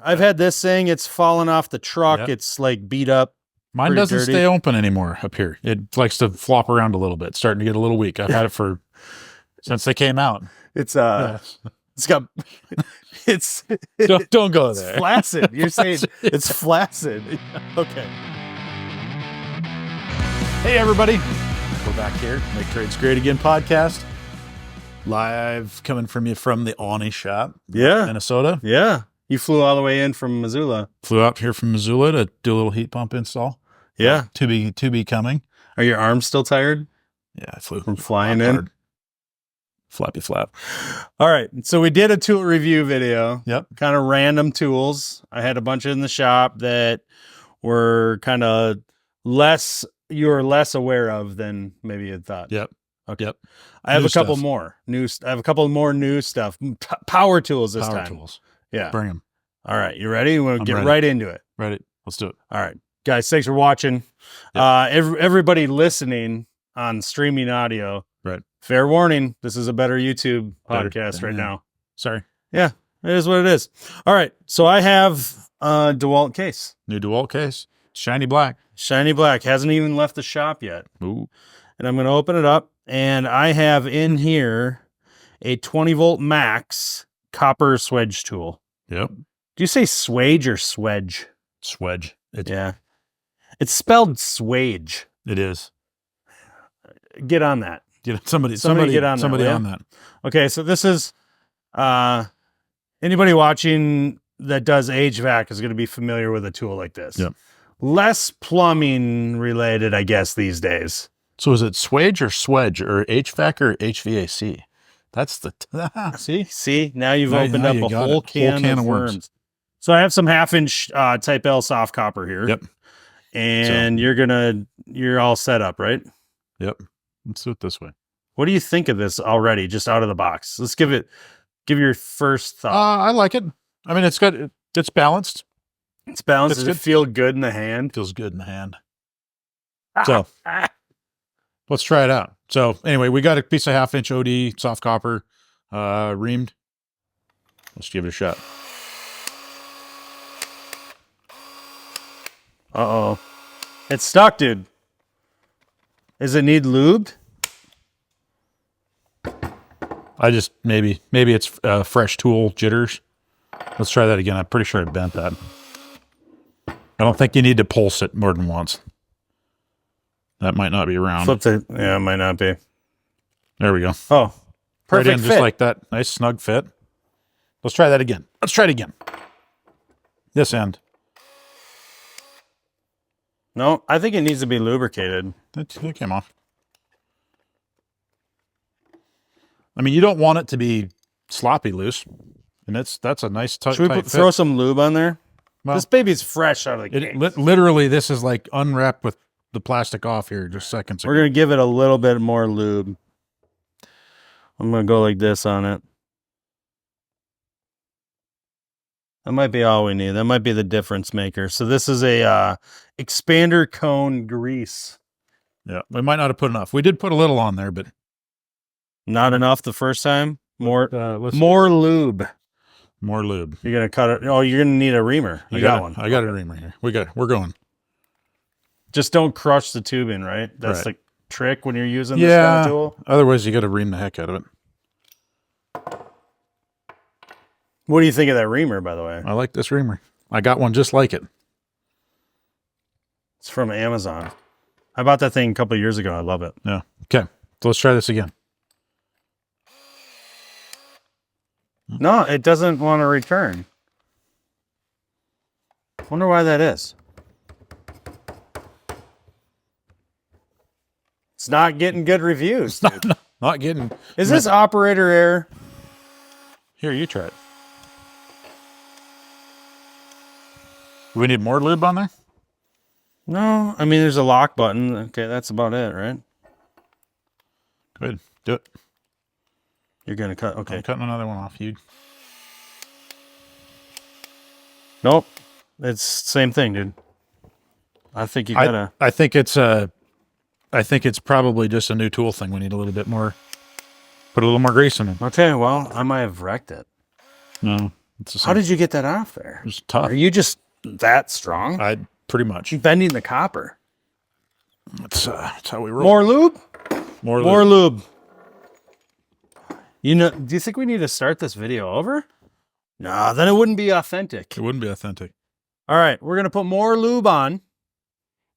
I've had this thing. It's fallen off the truck. Yep. It's like beat up. Mine doesn't stay open anymore up here. It likes to flop around a little bit. It's starting to get a little weak. I've had it for since they came out. It's it's got it's don't go there. It's flaccid. You're saying it's flaccid. Okay. Hey everybody. We're back here. Make Trades Great Again podcast. Live coming from you from the Aune Shop. Yeah. Minnesota. Yeah. You flew all the way in from Missoula. Flew out here from Missoula to do a little heat pump install. Yeah. To be coming. Are your arms still tired? Yeah, I flew from flying in. Hard. Flappy flap. All right. So we did a tool review video. Yep. Kind of random tools. I had a bunch in the shop that were kind of you were less aware of than maybe you thought. Yep. Okay. Yep. I have a couple more new stuff. Power tools this time. Power tools. Yeah. Bring them. All right. You ready? You want to get right into it? Ready. Let's do it. All right. Guys, thanks for watching. Yep. Everybody listening on streaming audio. Right. Fair warning. This is a better YouTube podcast right now. Sorry. Yeah. It is what it is. All right. So I have a DeWalt case. New DeWalt case. Shiny black. Shiny black. Hasn't even left the shop yet. Ooh. And I'm going to open it up. And I have in here a 20 volt max copper swedge tool. Yep. Do you say swage or swedge? Swedge. Yeah. It's spelled swage. It is. Get on that. Somebody get on that. Okay, so this is anybody watching that does HVAC is going to be familiar with a tool like this. Yep. Less plumbing related, I guess, these days. So is it swage or swedge or HVAC or HVAC? That's the see. Now you've opened up a whole can of worms. So I have some 1/2 inch Type L soft copper here. Yep. And you're all set up, right? Yep. Let's do it this way. What do you think of this already, just out of the box? Let's give your first thought. I like it. I mean, it's balanced. It's balanced. Does it feel good in the hand? Feels good in the hand. So let's try it out. So anyway, we got a piece of 1/2 inch OD soft copper, reamed. Let's give it a shot. Uh-oh. It's stuck, dude. Does it need lubed? I just, maybe it's fresh tool jitters. Let's try that again. I'm pretty sure I bent that. I don't think you need to pulse it more than once. That might not be around. Yeah, it might not be. There we go. Oh, perfect right in, fit. just like that. Nice snug fit. Let's try that again. Let's try it again. This end. No, I think it needs to be lubricated. It came off. I mean, you don't want it to be sloppy loose, and that's a nice tight fit. Throw some lube on there? Well, this baby's fresh out of the case. Literally, this is like unwrapped with the plastic off here just seconds ago. We're going to give it a little bit more lube. I'm going to go like this on it. That might be all we need. That might be the difference maker. So this is a expander cone grease. Yeah, we might not have put enough. We did put a little on there, but not enough the first time. More lube. More lube. You're gonna cut it. Oh, you're gonna need a reamer. I got one. I got a reamer here. We're going. Just don't crush the tubing, right? That's the trick when you're using this kind of tool. Otherwise, you got to ream the heck out of it. What do you think of that reamer, by the way? I like this reamer. I got one just like it. It's from Amazon. I bought that thing a couple of years ago. I love it. Yeah. Okay. So let's try this again. No, it doesn't want to return. Wonder why that is. It's not getting good reviews. Not getting. Is this operator error? Here, you try it. Do we need more lube on there? No, I mean, there's a lock button. Okay, that's about it, right? Good. Do it. You're going to cut. Okay. I'm cutting another one off. Nope. It's same thing, dude. I think you gotta. I think it's probably just a new tool thing. We need a little bit more. Put a little more grease in it. Okay, well, I might have wrecked it. No. It's the How same. did you get that off there? It's tough. Are you just that strong? I pretty much. Bending the copper. That's how we roll. More lube? More More lube. lube. You know, do you think we need to start this video over? No, then it wouldn't be authentic. It wouldn't be authentic. All right, we're gonna put more lube on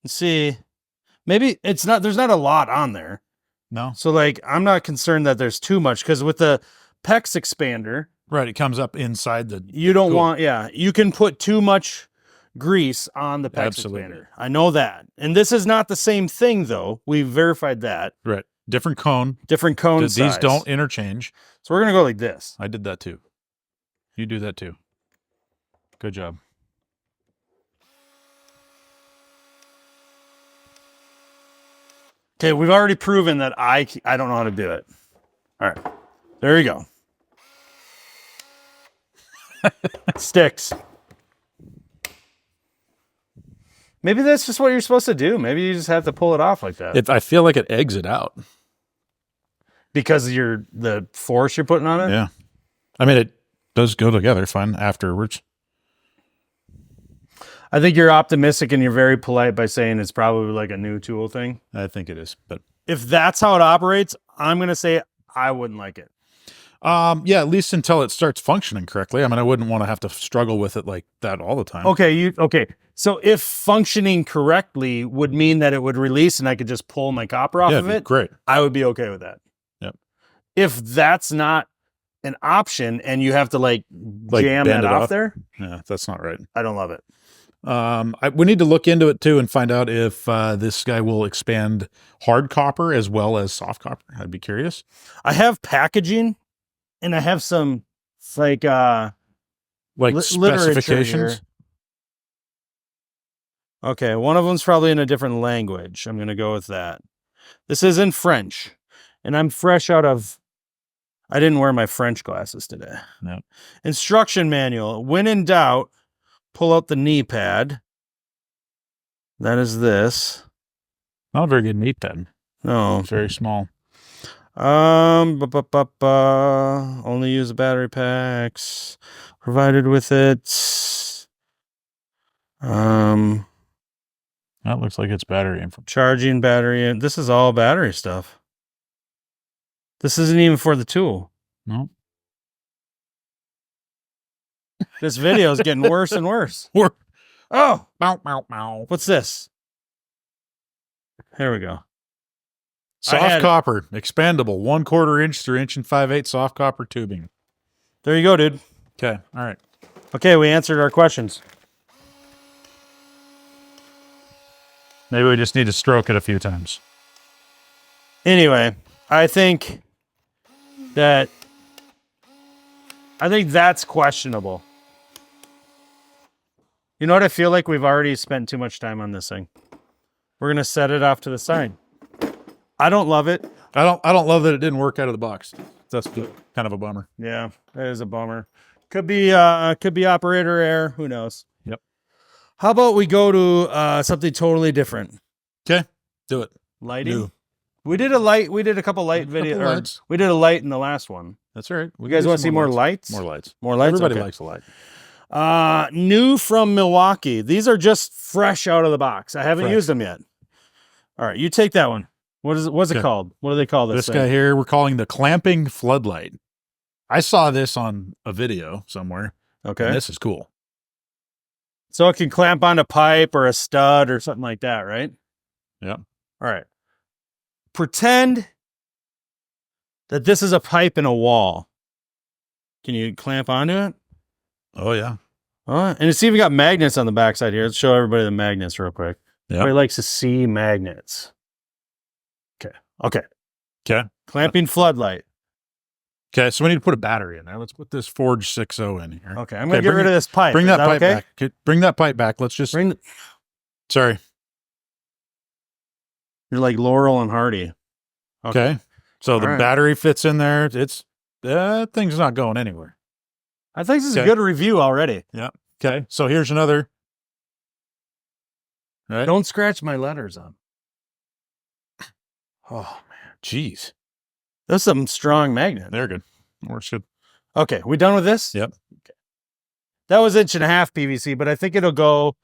and see. Maybe it's not. There's not a lot on there, No. so like I'm not concerned that there's too much because with the PEX expander, Right. It comes up inside the. you don't Cool. want. Yeah, you can put too much grease on the PEX Absolutely. expander. I know that, and this is not the same thing though. We verified that. Right. Different cone. Different cone These size. don't interchange. So we're gonna go like this. I did that too. You do that too. Good job. Okay, we've already proven that I don't know how to do it. All right, there you go. Sticks. Maybe that's just what you're supposed to do. Maybe you just have to pull it off like that. If I feel like it eggs it out. Because of the force you're putting on it? Yeah. I mean, it does go together fine afterwards. I think you're optimistic and you're very polite by saying it's probably like a new tool thing. I think it is, but If that's how it operates, I'm going to say I wouldn't like it. yeah, at least until it starts functioning correctly. I mean, I wouldn't want to have to struggle with it like that all the time. Okay. So if functioning correctly would mean that it would release and I could just pull my copper off Yeah, of it, great. I would be okay with that. Yep. If that's not an option and you have to like jam bend that it off off? there, Yeah, that's not right. I don't love it. We need to look into it too and find out if this guy will expand hard copper as well as soft copper. I'd be curious. I have packaging and I have some like Like literature specifications. here. Okay, one of them's probably in a different language. I'm going to go with that. This is in French, and I'm fresh out of. I didn't wear my French glasses today. No. Instruction manual. When in doubt, pull out the knee pad. That is this. Not a very good knee pad. No. It's very small. Only use the battery packs provided with it. That looks like it's battery info. Charging battery. And this is all battery stuff. This isn't even for the tool. No. This video is getting worse and worse. Oh, Bow, bow, bow. what's this? Here we go. Soft copper, expandable, 1/4 inch through 1 5/8 soft copper tubing. There you go, dude. Okay. All right. Okay, we answered our questions. Maybe we just need to stroke it a few times. Anyway, I think that's questionable. You know what? I feel like we've already spent too much time on this thing. We're going to set it off to the side. I don't love it. I don't love that it didn't work out of the box. That's kind of a bummer. Yeah, that is a bummer. Could be operator error. Who knows? Yep. How about we go to something totally different? Okay. Do it. Lighting. New. We did a light. We did a couple light Couple video. lights. We did a light in the last one. That's all right. You guys want to see more lights? More lights. More lights. Everybody Okay. likes a light. New from Milwaukee. These are just fresh out of the box. I haven't Fresh. used them yet. All right, you take that one. What's it Okay. called? What do they call This thing? guy here, we're calling the clamping floodlight. I saw this on a video somewhere. Okay. And this is cool. So it can clamp on a pipe or a stud or something like that, right? Yep. All right. Pretend that this is a pipe in a wall. Can you clamp onto it? Oh, yeah. And it's even got magnets on the backside here. Let's show everybody the magnets real quick. Yep. Everybody likes to see magnets. Okay. Okay. Clamping floodlight. Okay, so we need to put a battery in there. Let's put this Forge 6.0 in here. Okay, I'm going to get rid of this pipe. Bring Is that pipe okay? back. Okay, bring that pipe back. Let's just... Sorry. You're like Laurel and Hardy. Okay. So the All right. battery fits in there. It's... That thing's not going anywhere. I think this is a Okay. good review already. Okay, so here's another... All right. Don't scratch my letters up. Oh, man. Jeez. That's some strong magnet. They're good. Works good. Okay, we done with this? Yep. Okay. That was 1.5 PVC, but I think it'll go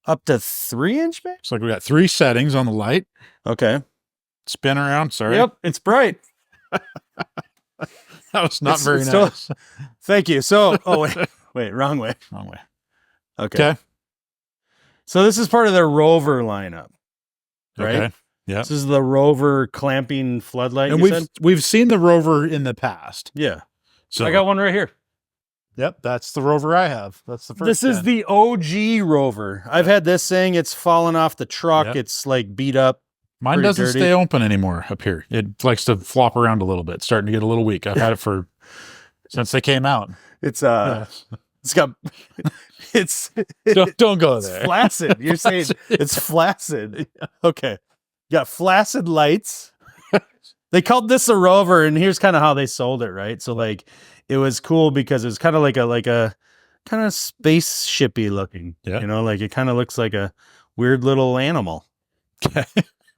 up to 3-inch, maybe? Looks like we got 3 settings on the light. Okay. Spin around. Sorry. Yep, it's bright. That was not very still- nice. Thank you. So, wait, wrong way. Wrong way. Okay. Okay. So this is part of their Rover lineup, right? Okay. Yeah. This is the Rover clamping floodlight. And you said? we've seen the Rover in the past. Yeah. So I got one right here. Yep, that's the Rover I have. That's the first. This is the OG Rover. I've had this thing. It's fallen off the truck. Yep. It's like beat up. Mine pretty doesn't dirty. stay open anymore up here. It likes to flop around a little bit. It's starting to get a little weak. I've had it for since they came out. It's it's got it's Don't go it's there. flaccid. You're saying it's flaccid. Okay. You got flaccid lights. They called this a Rover, and here's kind of how they sold it, right? So like it was cool because it was kind of like a kind of spaceshipy looking. Yeah. You know, like it kind of looks like a weird little animal.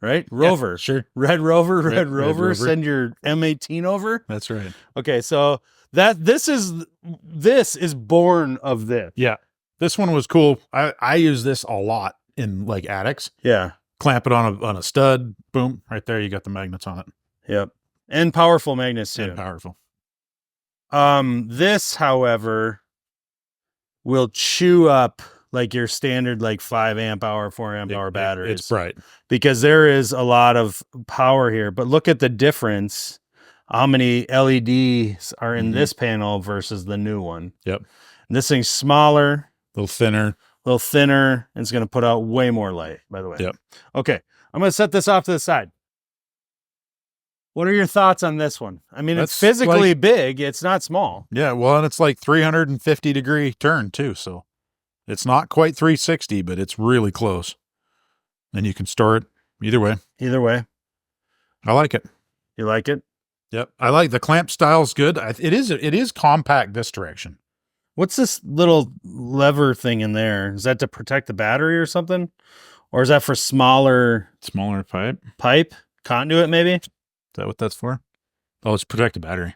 Right? Rover. Yeah, sure. Red Rover, Red Red Rover. Rover. Send your M18 over. That's right. Okay, so this is born of this. Yeah. This one was cool. I use this a lot in like attics. Yeah. Clamp it on a stud. Boom. Right there. You got the magnets on it. Yep. And powerful magnets too. And powerful. This, however, will chew up like your standard like 5 amp hour, 4 amp hour batteries. It's bright. Because there is a lot of power here. But look at the difference. How many LEDs are in this panel versus the new one? Yep. And this thing's smaller, A little thinner. a little thinner, and it's going to put out way more light, by the way. Yep. Okay. I'm going to set this off to the side. What are your thoughts on this one? I mean, it's That's physically big. It's not small. Yeah. Well, and it's like 350-degree turn too. So it's not quite 360, but it's really close. And you can store it either way. Either way. I like it. You like it? Yep. I like the clamp style's good. It is compact this direction. What's this little lever thing in there? Is that to protect the battery or something? Or is that for smaller Smaller pipe. pipe? Conduit, maybe? Is that what that's for? Oh, it's protect the battery.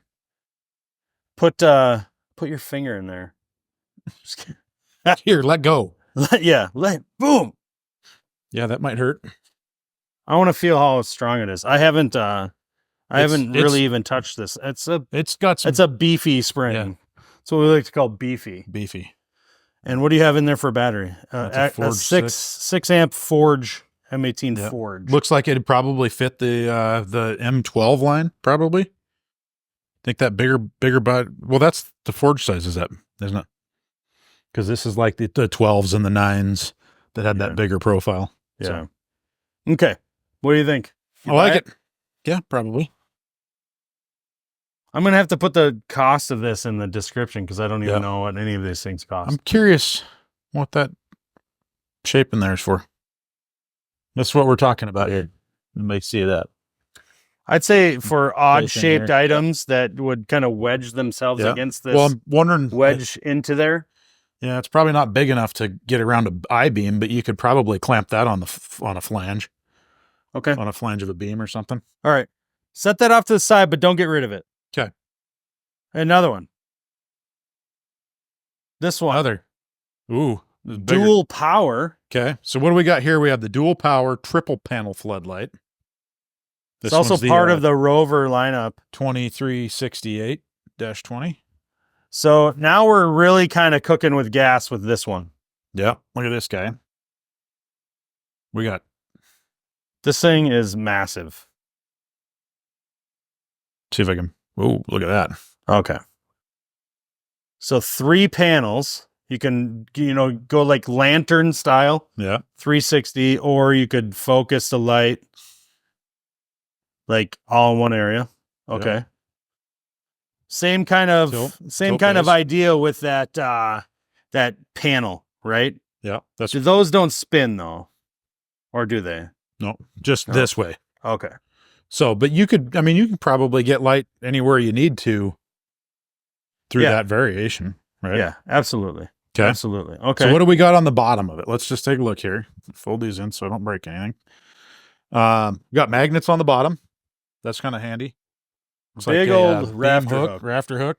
Put your finger in there. Just kidding. Here, let go. Boom. Yeah, that might hurt. I want to feel how strong it is. I haven't It's- really even touched this. It's got some It's a beefy spring. Yeah. That's what we like to call beefy. beefy. And what do you have in there for battery? That's a Forge 6 amp Forge M18 Yep. Forge. Looks like it'd probably fit the M12 line, probably. Think that bigger but well, that's the Forge size, is that, isn't it? Because this is like the 12s and the 9s that had Yeah. that bigger profile. Yeah. So, Okay. What do you think? You I like buy it. Yeah, probably. I'm gonna have to put the cost of this in the description because I don't even Yeah. know what any of these things cost. I'm curious what that shape in there is for. That's what we're talking about here. You may see that. I'd say for odd Place in shaped here. items that would kind of wedge themselves Yeah. against this Well, I'm wondering. wedge into there. Yeah, it's probably not big enough to get around an I-beam, but you could probably clamp that on on a flange, Okay. on a flange of a beam or something. All right. Set that off to the side, but don't get rid of it. 'Kay. Another one. This one. Other. Ooh. this is bigger. Dual power. Okay. So what do we got here? We have the dual power triple panel floodlight. It's also part of the Rover lineup. 2368-20. So now we're really kind of cooking with gas with this one. Yeah. Look at this guy. We got This thing is massive. see if I can. Oh, look at that. Okay. So 3 panels. You can, go like lantern style, Yeah. 360, or you could focus the light like all in one area. Okay. Yeah. Same kind of Tilt kind of base. idea with that that panel, right? Yeah. That's Those don't spin though. Or do they? no, just No. this way. Okay. So, but you can probably get light anywhere you need to through Yeah. that variation, right? Yeah, absolutely. Okay. Absolutely. Okay. So what do we got on the bottom of it? Let's just take a look here. Fold these in so I don't break anything. We got magnets on the bottom. That's kind of handy. Looks Big a, old beam rafter hook. Rafter hook.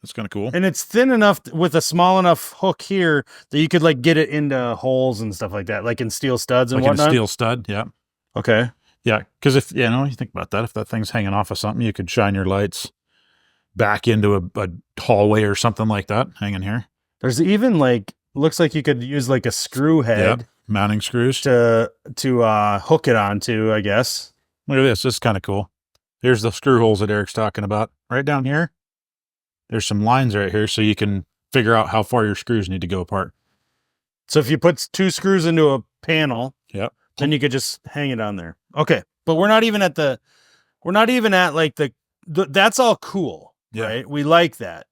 That's kind of cool. And it's thin enough with a small enough hook here that you could like get it into holes and stuff like that, like in steel studs and Like whatnot. in a steel stud, yeah. Okay. Yeah, because if you think about that, if that thing's hanging off of something, you could shine your lights back into a hallway or something like that, hanging here. There's even like, looks like you could use like a screw head mounting screws to hook it onto, I guess. Look at this. This is kind of cool. Here's the screw holes that Eric's talking about. Right down here, there's some lines right here so you can figure out how far your screws need to go apart. So if you put 2 screws into a panel, yep, then you could just hang it on there. Okay. But we're not even at like that's all cool, right? We like that.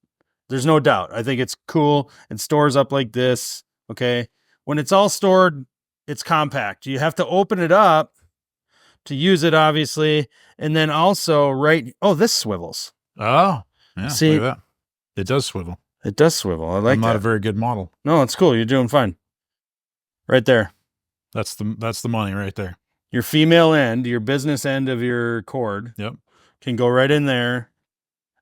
There's no doubt. I think it's cool. It stores up like this. Okay. When it's all stored, it's compact. You have to open it up to use it, obviously. And then also this swivels. Oh, yeah. See, look at that. It does swivel. It does swivel. I like I'm that. not a very good model. No, it's cool. You're doing fine. Right there. That's the money right there. Your female end, your business end of your cord. Yep. Can go right in there.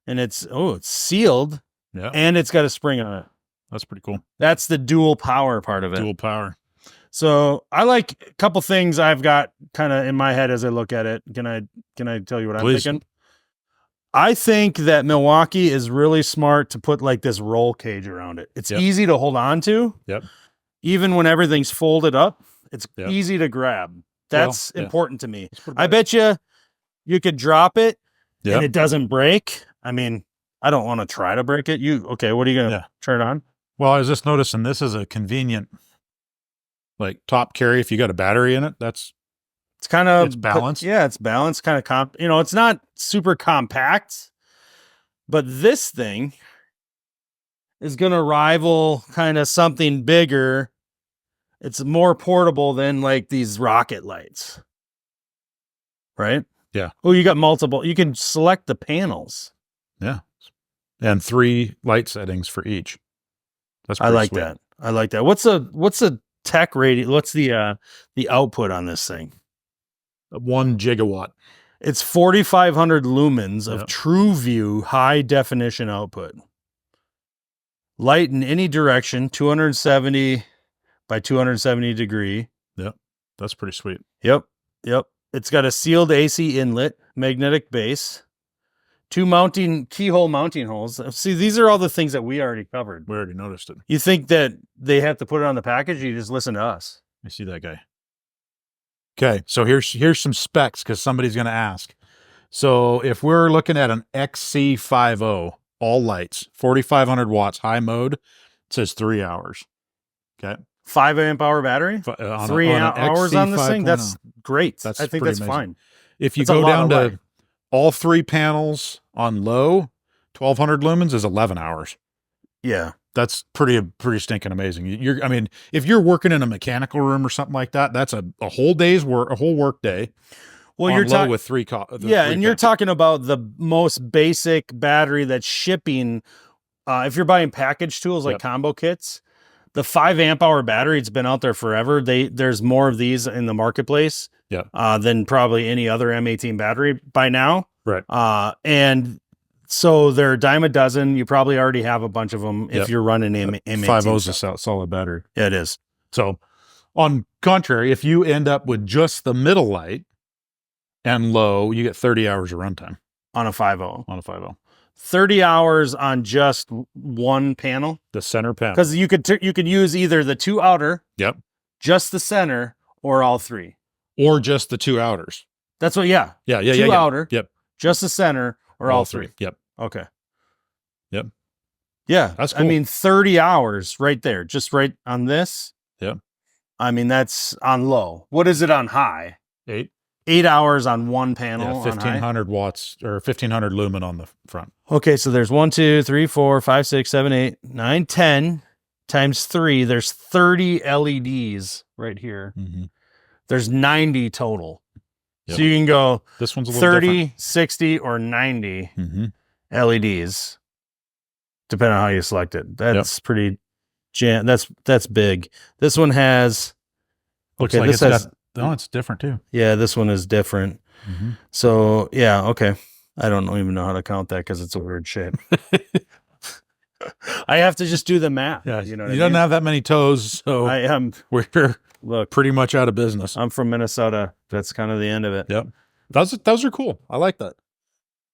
And it's sealed. Yeah. And it's got a spring on it. That's pretty cool. That's the dual power part of it. Dual power. So I like a couple things I've got kind of in my head as I look at it. Can I tell you what Please. I'm thinking? I think that Milwaukee is really smart to put like this roll cage around it. It's easy to hold on to. Yep. Even when everything's folded up, it's easy to grab. That's important to me. I bet you could drop it and it doesn't break. I mean, I don't want to try to break it. Okay, what are you going to turn it on? Well, I was just noticing this is a convenient like top carry if you got a battery in it. It's balanced. It's balanced, kind of it's not super compact, but this thing is going to rival kind of something bigger. It's more portable than like these rocket lights. Right? Yeah. Oh, you got multiple. You can select the panels. Yeah. And 3 light settings for each. That's pretty sweet. That. I like that. What's the tech rating? What's the output on this thing? 1 gigawatt. It's 4,500 lumens of true view high definition output. Light in any direction, 270 by 270 degree. Yep. That's pretty sweet. Yep. It's got a sealed AC inlet, magnetic base, 2 keyhole mounting holes. See, these are all the things that we already covered. We already noticed it. You think that they have to put it on the package? You just listen to us. I see that guy. Okay, so here's some specs because somebody's going to ask. So if we're looking at an XC50, all lights, 4,500 watts, high mode, it says 3 hours. Okay. 5 amp hour battery? 3 hours on this thing? That's great. I think that's fine. If you go down to all 3 panels on low, 1,200 lumens is 11 hours. Yeah. That's pretty stinking amazing. If you're working in a mechanical room or something like that, that's a whole day's work, a whole work day. Well, you're talking with 3. And you're talking about the most basic battery that's shipping. If you're buying package tools like combo kits, the 5 amp hour battery, it's been out there forever. There's more of these in the marketplace than probably any other M18 battery by now. Right. And so they're a dime a dozen. You probably already have a bunch of them if you're running M18. 5 is a solid battery. Yeah, it is. So on contrary, if you end up with just the middle light and low, you get 30 hours of runtime. On a 5.0. On a 5.0. 30 hours on just one panel. The center panel. Because you could use either the 2 outer, just the center, or all 3. Or just the 2 outers. That's what, 2 outer, just the center, or all 3. Yep. Okay. Yep. Yeah. That's cool. 30 hours right there, just right on this. Yep. That's on low. What is it on high? 8. 8 hours on one panel. Yeah, 1,500 watts or 1,500 lumen on the front. Okay, so there's 1, 2, 3, 4, 5, 6, 7, 8, 9, 10 times 3. There's 30 LEDs right here. Mm-hmm. There's 90 total. Yep. So you can go this one's a 30, different. 60, or 90 LEDs, depending on how you select it. That's pretty that's big. This one has looks like this has it's different too. Yeah, this one is different. Mm-hmm. So okay. I don't even know how to count that because it's a weird shape. I have to just do the math. Yeah, you know, you don't have that many toes, so I am. we're Look, pretty much out of business. I'm from Minnesota. That's kind of the end of it. Yep, those are cool. I like that.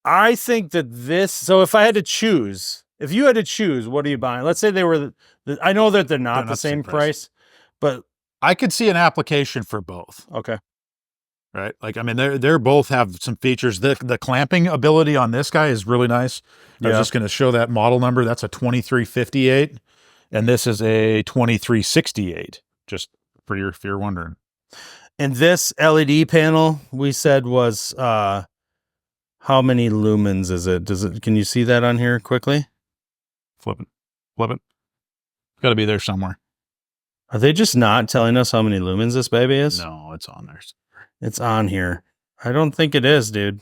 I think that this. So if I had to choose, if you had to choose, what are you buying? Let's say they were. I know that they're not the same price, but I could see an application for both. Okay. Right. Like, I mean, they're both have some features. The clamping ability on this guy is really nice. I was just going to show that model number. That's a 2358 and this is a 2368. Just for if you're wondering. And this LED panel we said was, how many lumens is it? Can you see that on here quickly? Flip it. Got to be there somewhere. Are they just not telling us how many lumens this baby is? No, it's on there. It's on here. I don't think it is, dude.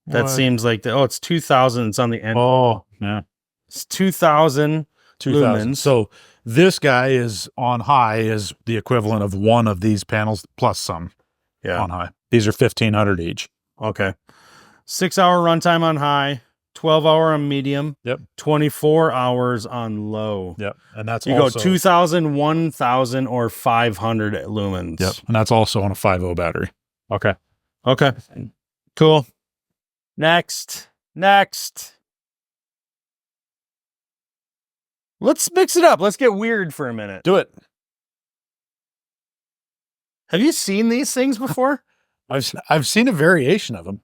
That seems like it's 2000. It's on the end. Oh, yeah. It's 2000 lumens. So this guy is on high is the equivalent of one of these panels plus some on high. These are 1500 each. Okay. 6-hour runtime on high, 12-hour on medium. Yep. 24 hours on low. Yep. And that's you also, go 2000, 1000, or 500 lumens. Yep. And that's also on a 5.0 battery. Okay. Cool. Next. Let's mix it up. Let's get weird for a minute. Do it. Have you seen these things before? I've seen a variation of them.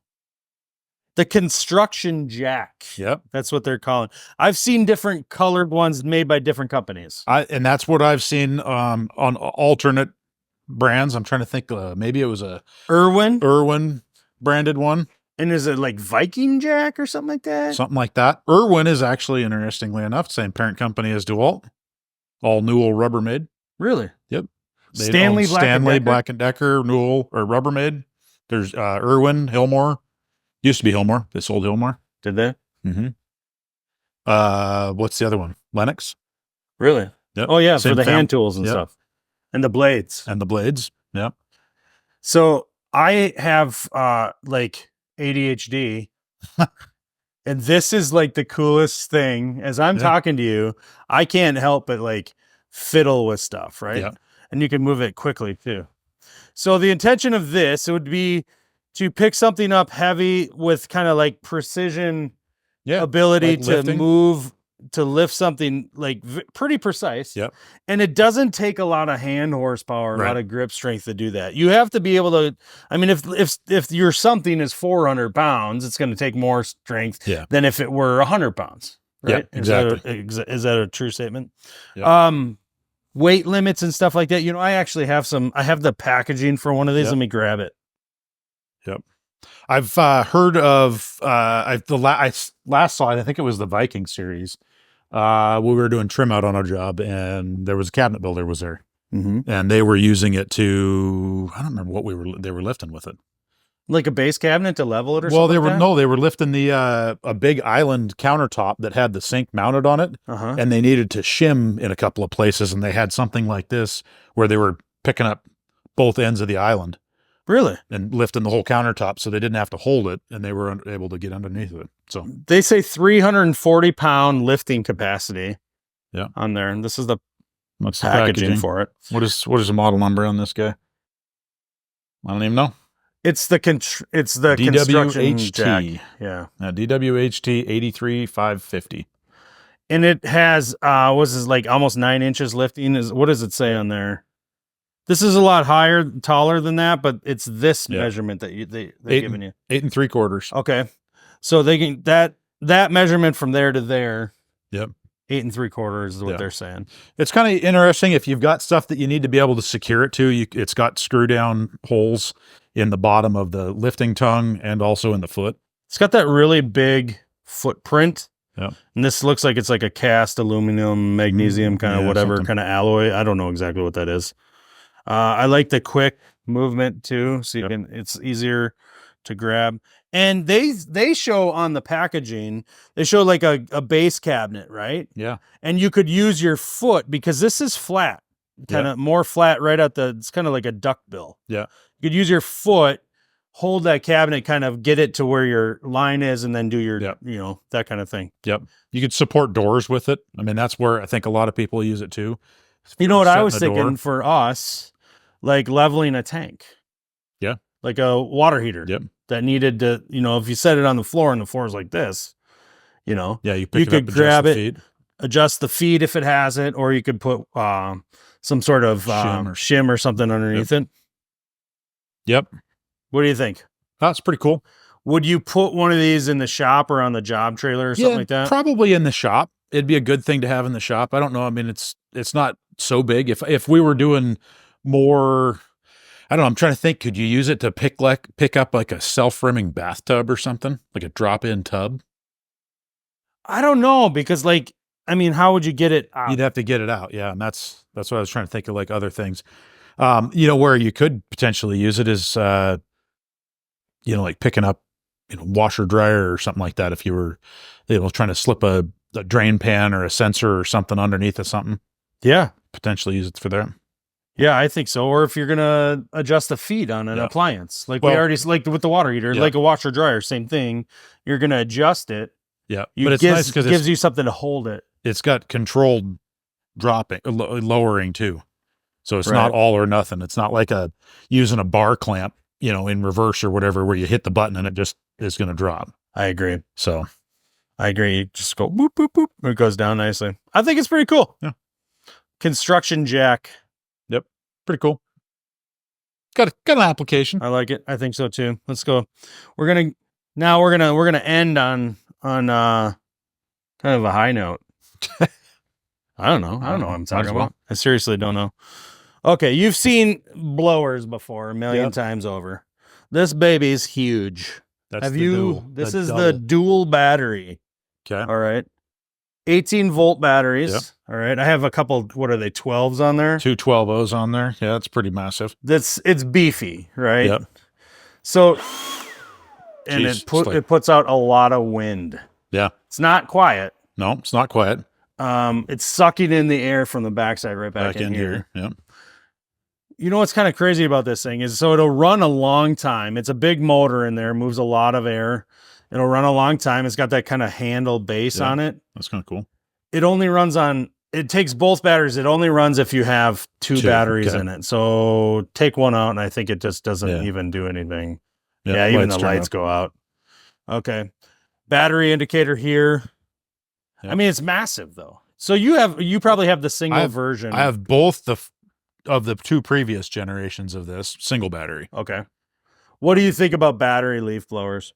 The construction jack. Yep. That's what they're calling. I've seen different colored ones made by different companies. And that's what I've seen on alternate brands. I'm trying to think, maybe it was a Irwin branded one. And is it like Viking jack or something like that? Something like that. Irwin is actually, interestingly enough, same parent company as DeWalt. All Newell Rubbermaid. Really? Yep. Stanley Black & Decker, Newell, or Rubbermaid. There's Irwin, Hillmore. Used to be Hillmore. They sold Hillmore. Did they? Mm-hmm. What's the other one? Lennox. Really? Yep. Oh yeah, for the hand tools and stuff. And the blades. Yep. So I have like ADHD. And this is like the coolest thing. As I'm talking to you, I can't help but like fiddle with stuff, right? Yep. And you can move it quickly too. So the intention of this, it would be to pick something up heavy with kind of like precision ability like to lifting. move, to lift something like pretty precise. Yep. And it doesn't take a lot of hand horsepower, a lot of grip strength to do that. You have to be able to, I mean, if your something is 400 pounds, it's going to take more strength than if it were 100 pounds. Right? Yeah, exactly. Is that a true statement? Yep. Weight limits and stuff like that. You know, I actually have I have the packaging for one of these. Yep. Let me grab it. Yep. I've heard of, I last saw it, I think it was the Viking series. We were doing trim out on our job and there was a cabinet builder was there and they were using it to, I don't remember what they were lifting with it. Like a base cabinet to level it or something? Well, they were lifting a big island countertop that had the sink mounted on it and they needed to shim in a couple of places and they had something like this where they were picking up both ends of the island. Really? And lifting the whole countertop so they didn't have to hold it and they were able to get underneath it. So they say 340 pound lifting capacity on there. And this is the packaging for it. What is the model number on this guy? I don't even know. It's the DWHT. jack. Yeah. DWHT 83550. And it has was this like almost 9 inches lifting? What does it say on there? This is a lot taller than that, but it's this measurement that they're giving you. 8 3/4. Okay. So they can that measurement from there to there. Yep. 8 3/4 is what they're saying. It's kind of interesting if you've got stuff that you need to be able to secure it to. It's got screw down holes in the bottom of the lifting tongue and also in the foot. It's got that really big footprint. Yeah. And this looks like it's like a cast aluminum, magnesium kind of whatever kind of alloy. I don't know exactly what that is. I like the quick movement too, so it's easier to grab. And they show on the packaging, they show like a base cabinet, right? Yeah. And you could use your foot because this is flat, kind of more flat right at it's kind of like a duck bill. Yeah. You could use your foot, hold that cabinet, kind of get it to where your line is, and then do your, Yep. you know, that kind of thing. Yep. You could support doors with it. I mean, that's where I think a lot of people use it too. You know what I Setting was a door. thinking for us, like leveling a tank. Yeah. Like a water heater. Yep. That needed to, you know, if you set it on the floor and the floor is like this, you know, Yeah, you you pick it could up, grab adjust it, the feet. adjust the feet if it has it, or you could put some sort of shim or something underneath it. Yep. What do you think? That's pretty cool. Would you put one of these in the shop or on the job trailer or something like that? Probably in the shop. It'd be a good thing to have in the shop. I don't know. I mean, it's not so big. If we were doing more, I don't know. I'm trying to think. Could you use it to pick up like a self-rimming bathtub or something, like a drop-in tub? I don't know, because like, I mean, how would you get it out? You'd have to get it out. Yeah, and that's what I was trying to think of, like other things. You know, where you could potentially use it is, you know, like picking up, you know, washer dryer or something like that. If you were, you know, trying to slip a drain pan or a sensor or something underneath of something. Yeah. Potentially use it for that. Yeah, I think so. Or if you're going to adjust the feet on an appliance, like we already, like with the water heater, like a washer dryer, same thing. You're going to adjust it. Yeah. But it's nice because it gives you something to hold it. It's got controlled dropping, lowering too. So it's not all or nothing. It's not like using a bar clamp, you know, in reverse or whatever, where you hit the button and it just is going to drop. I agree. So I agree. You just go boop, boop, boop. And it goes down nicely. I think it's pretty cool. Yeah. Construction jack. Yep. Pretty cool. Got an application. I like it. I think so too. Let's go. We're going to end on kind of a high note. I don't know. I don't know what I'm talking about. I seriously don't know. Okay. You've seen blowers before a million times over. This baby's huge. This is the dual battery. Okay. All right. 18-volt batteries. Yep. All right. I have a couple, what are they, 12s on there? 2 12-0s on there. Yeah, that's pretty massive. It's beefy, right? Yep. So, and it puts out a lot of wind. Yeah. It's not quiet. No, it's not quiet. It's sucking in the air from the backside right back in here. Yep. You know what's kind of crazy about this thing is, so it'll run a long time. It's a big motor in there, moves a lot of air. It'll run a long time. It's got that kind of handle base on it. That's kind of cool. It only runs on, it takes both batteries. It only runs if you have two batteries in it. So take one out and I think it just doesn't even do anything. Yeah, even the lights go out. Okay. Battery indicator here. Yep. I mean, it's massive though. So you probably have the single version. I have both of the 2 previous generations of this single battery. Okay. What do you think about battery leaf blowers?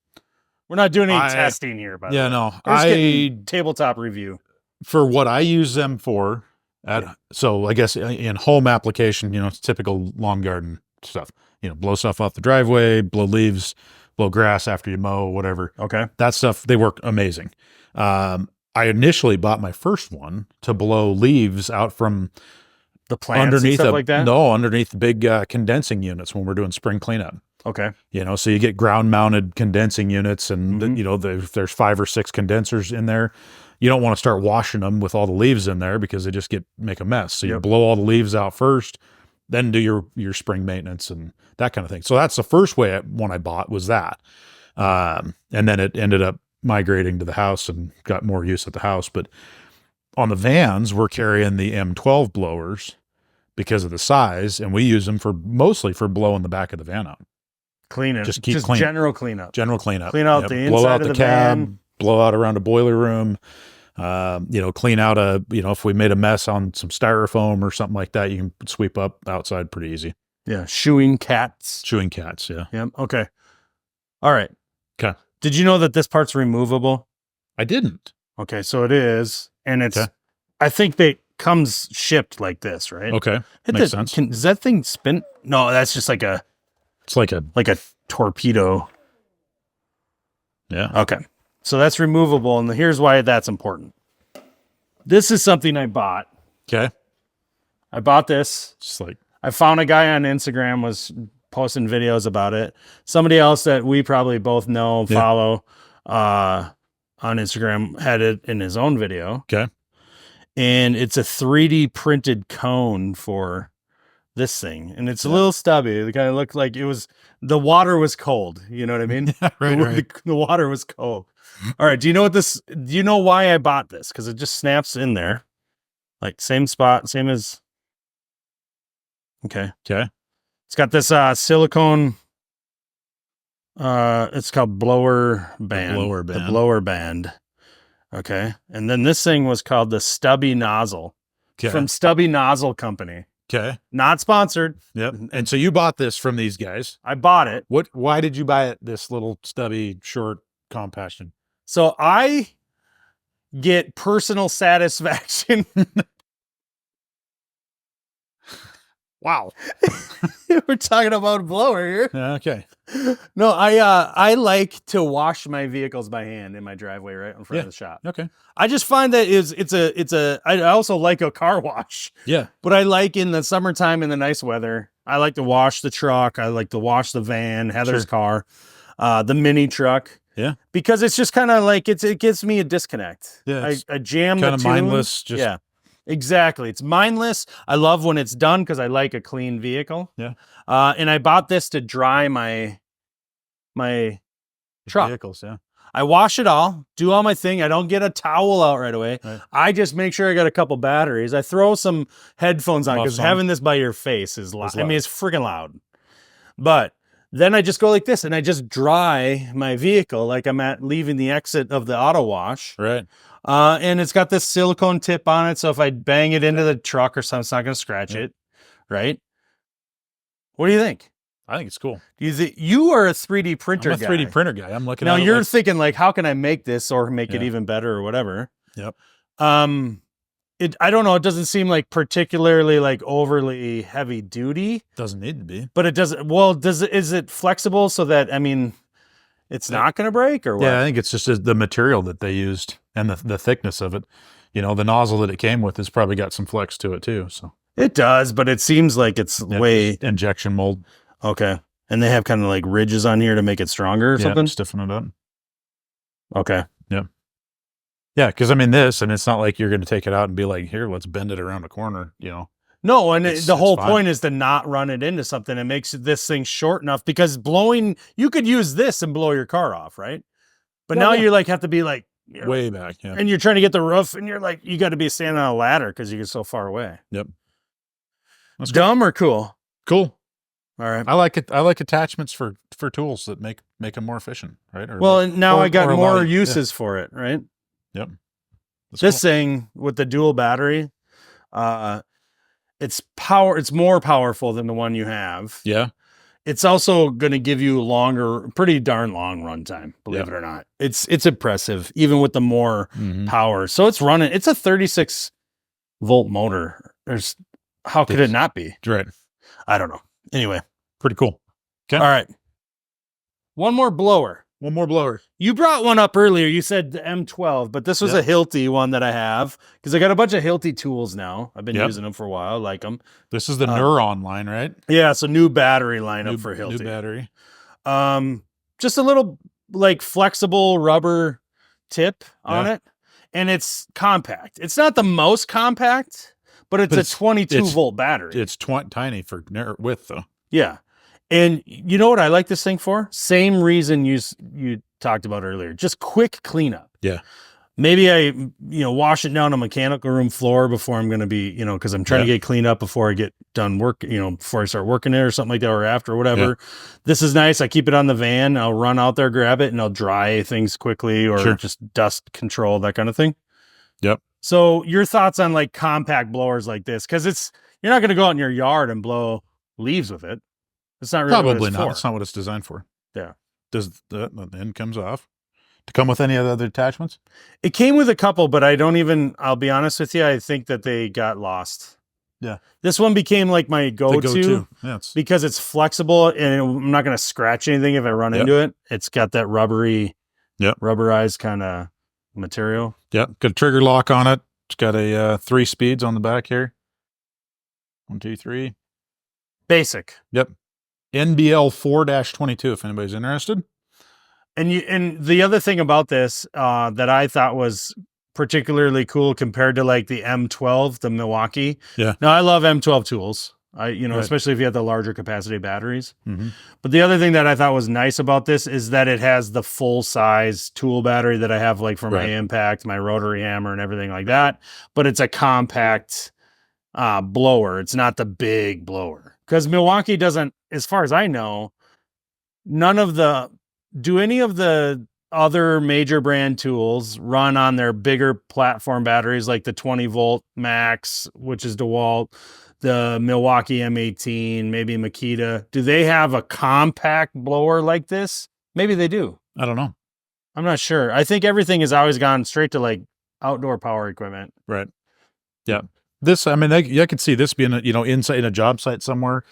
We're not doing any testing here, by the way. No. Tabletop review. For what I use them for, so I guess in home application, you know, it's typical lawn garden stuff. You know, blow stuff off the driveway, blow leaves, blow grass after you mow, whatever. Okay. That stuff, they work amazing. I initially bought my first one to blow leaves out from the plants underneath and stuff like that? No, underneath the big condensing units when we're doing spring cleanup. Okay. You know, so you get ground mounted condensing units and, you know, there's 5 or 6 condensers in there. You don't want to start washing them with all the leaves in there because they just make a mess. So you blow all the leaves out first, then do your spring maintenance and that kind of thing. So that's the first one I bought was that. And then it ended up migrating to the house and got more use at the house. But on the vans, we're carrying the M12 blowers because of the size, and we use them mostly for blowing the back of the van out. Cleaning. Just clean. General cleanup. General cleanup. Clean out the inside of the cab, van. blow out around a boiler room. You know, clean out if we made a mess on some styrofoam or something like that, you can sweep up outside pretty easy. Yeah. Shooing cats. Yeah. Yeah. Okay. All right. Okay. Did you know that this part's removable? I didn't. Okay. So it is. And it's, I think they comes shipped like this, right? Okay. Makes sense. Does that thing spin? No, that's just like it's like a torpedo. Yeah. Okay. So that's removable. And here's why that's important. This is something I bought. Okay. I bought this. Just like, I found a guy on Instagram was posting videos about it. Somebody else that we probably both know, follow, on Instagram had it in his own video. Okay. And it's a 3D printed cone for this thing, and it's a little stubby. It kind of looked like the water was cold. You know what I mean? Right. The water was cold. All right. Do you know why I bought this? Because it just snaps in there. Like same spot, same as. Okay. It's got this silicone. It's called blower band. The blower band. Okay. And then this thing was called the stubby nozzle from Stubby Nozzle Company. Okay. Not sponsored. Yep. And so you bought this from these guys. I bought it. Why did you buy it? This little stubby, short compaction. So I get personal satisfaction. Wow. We're talking about a blower here. Okay. No, I like to wash my vehicles by hand in my driveway right in front of the shop. Okay. I just find that I also like a car wash. Yeah. But I like in the summertime in the nice weather, I like to wash the truck. I like to wash the van, Heather's car, the mini truck. Yeah. Because it's just kind of like it gives me a disconnect. Yeah. I jam the tune. Kind of mindless. Yeah. Exactly. It's mindless. I love when it's done because I like a clean vehicle. Yeah. And I bought this to dry my truck. Vehicles, yeah. I wash it all, do all my thing. I don't get a towel out right away. Right. I just make sure I got a couple batteries. I throw some headphones on because having this by your face is loud. I mean, it's freaking loud. But then I just go like this and I just dry my vehicle like I'm leaving the exit of the auto wash. Right. And it's got this silicone tip on it. So if I bang it into the truck or something, it's not going to scratch it. Right. What do you think? I think it's cool. You are a 3D printer guy. I'm a 3D printer guy. I'm looking now at it. You're thinking like, how can I make this or make it even better or whatever? Yep. I don't know. It doesn't seem like particularly like overly heavy duty. Doesn't need to be. But it doesn't. Well, is it flexible so that, I mean, it's not going to break or what? Yeah, I think it's just the material that they used and the thickness of it. You know, the nozzle that it came with has probably got some flex to it too. So it does, but it seems like it's way injection mold. Okay. And they have kind of like ridges on here to make it stronger or something? Stiffen it up. Okay. Yeah. Yeah, because I mean and it's not like you're going to take it out and be like, here, let's bend it around a corner, you know. No, and the whole point is to not run it into something. It makes this thing short enough because you could use this and blow your car off, right? But now you like have to be like way back, yeah. And you're trying to get the roof and you're like, you got to be standing on a ladder because you get so far away. Yep. That's dumb or cool? Cool. All right. I like it. I like attachments for tools that make them more efficient, right? And now I got more uses for it, right? Yep. This thing with the dual battery, it's more powerful than the one you have. Yeah. It's also going to give you pretty darn long runtime, believe it or not. It's impressive, even with the more power. So it's a 36 volt motor. How could it not be? Right. I don't know. Anyway. Pretty cool. Okay. All right. One more blower. You brought one up earlier. You said the M12, but this was a Hilti one that I have because I got a bunch of Hilti tools now. I've been using them for a while. I like them. This is the Neuron line, right? Yeah, it's a new battery lineup for Hilti. New battery. Just a little like flexible rubber tip on it, and it's compact. It's not the most compact, but it's a 22 volt battery. It's tiny for width though. Yeah. And you know what I like this thing for? Same reason you talked about earlier. Just quick cleanup. Yeah. Maybe I, wash it down on a mechanical room floor before I'm going to be, because I'm trying to get cleaned up before I get done work, before I start working there or something like that, or after or whatever. Yeah. This is nice. I keep it on the van. I'll run out there, grab it, and I'll dry things quickly or just dust control, that kind of thing. Yep. So your thoughts on like compact blowers like this? Because you're not going to go out in your yard and blow leaves with it. It's not really probably not. It's not what it's designed for. Yeah. Does the end comes off to come with any other attachments? It came with a couple, but I'll be honest with you, I think that they got lost. Yeah. This one became like my go-to because it's flexible and I'm not going to scratch anything if I run into it. It's got that rubberized kind of material. Yep. Got a trigger lock on it. It's got a 3 speeds on the back here. 1, 2, 3. Basic. Yep. NBL 4-22 if anybody's interested. And the other thing about this that I thought was particularly cool compared to like the M12, the Milwaukee. Yeah. Now I love M12 tools. Right. Especially if you have the larger capacity batteries. Mm-hmm. But the other thing that I thought was nice about this is that it has the full size tool battery that I have like for my impact, my rotary hammer and everything like that. But it's a compact blower. It's not the big blower, because Milwaukee doesn't, as far as I know, do any of the other major brand tools run on their bigger platform batteries, like the 20 volt max, which is DeWalt, the Milwaukee M18, maybe Makita. Do they have a compact blower like this? Maybe they do. I don't know. I'm not sure. I think everything has always gone straight to like outdoor power equipment. Right. Yeah. This, I mean, I could see this being, inside in a job site somewhere.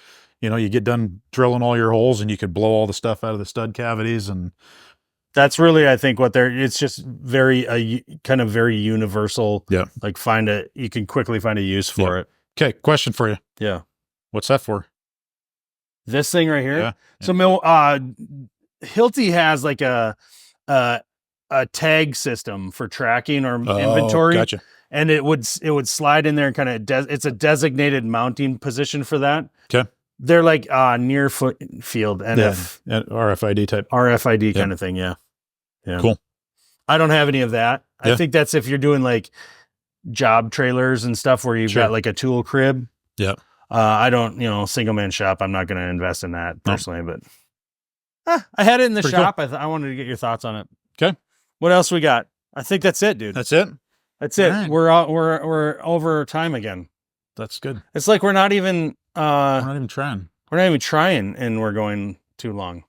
You get done drilling all your holes and you could blow all the stuff out of the stud cavities, and that's really, I think, it's just very kind of very universal. Yeah. Like you can quickly find a use for it. Okay. Question for you. Yeah. What's that for? This thing right here. Yeah. So Hilti has like a tag system for tracking or inventory. Gotcha. And it would slide in there and kind of it's a designated mounting position for that. Okay. They're like near field NF RFID type. RFID kind of thing. Yeah. Yeah. Cool. I don't have any of that. Yeah. I think that's if you're doing like job trailers and stuff where you've got like a tool crib. Yeah. I don't, single man shop. I'm not going to invest in that personally, but I had it in the shop. Cool. I wanted to get your thoughts on it. Okay. What else we got? I think that's it, dude. That's it. That's it. Right. We're over time again. That's good. It's like we're not even trying. We're not even trying, and we're going too long.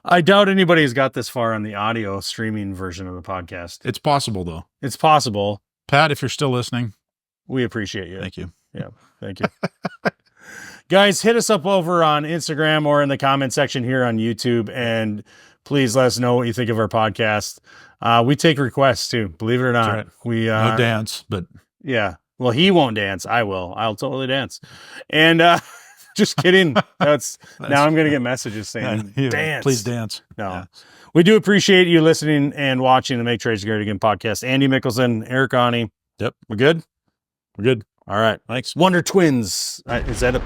I doubt anybody's got this far on the audio streaming version of the podcast. It's possible, though. It's possible. Pat, if you're still listening, we appreciate you. Thank you. Yeah, thank you. Guys, hit us up over on Instagram or in the comment section here on YouTube, and please let us know what you think of our podcast. We take requests too, believe it or not. Right. We no dance, but yeah. Well, he won't dance. I will. I'll totally dance. And just kidding. That's now I'm going to get messages saying, dance. Please dance. No. Yeah. We do appreciate you listening and watching the Make Trades Great Again podcast. Andy Mickelson, Eric Aune. Yep. We're good? We're good. All right. Thanks. Wonder Twins. Is that a